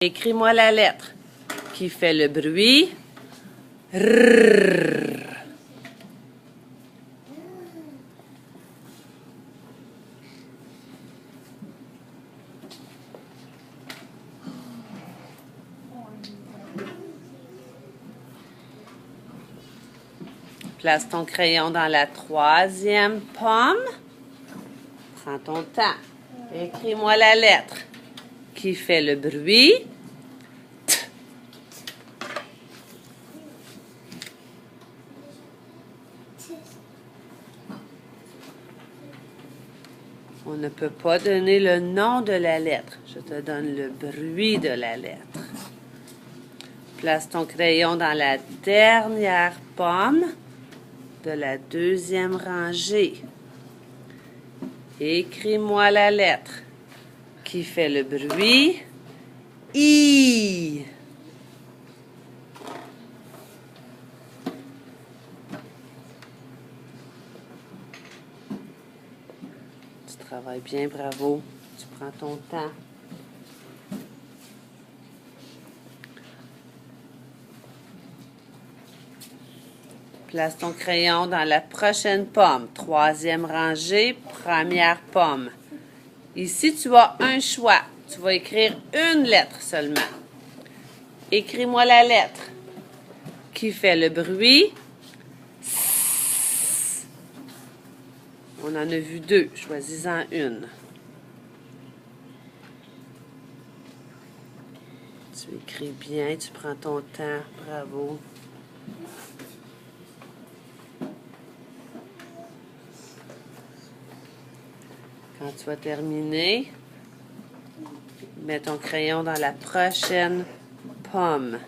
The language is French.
Écris-moi la lettre qui fait le bruit. Rrrr. Place ton crayon dans la troisième pomme. Prends ton temps. Écris-moi la lettre qui fait le bruit. T. On ne peut pas donner le nom de la lettre. Je te donne le bruit de la lettre. Place ton crayon dans la dernière pomme de la deuxième rangée. Écris-moi la lettre qui fait le bruit I. Tu travailles bien, bravo. Tu prends ton temps. Place ton crayon dans la prochaine pomme. Troisième rangée, première pomme. Ici, tu as un choix. Tu vas écrire une lettre seulement. Écris-moi la lettre qui fait le bruit. S. On en a vu deux. Choisis-en une. Tu écris bien, tu prends ton temps. Bravo. Quand tu as terminé, mets ton crayon dans la prochaine pomme.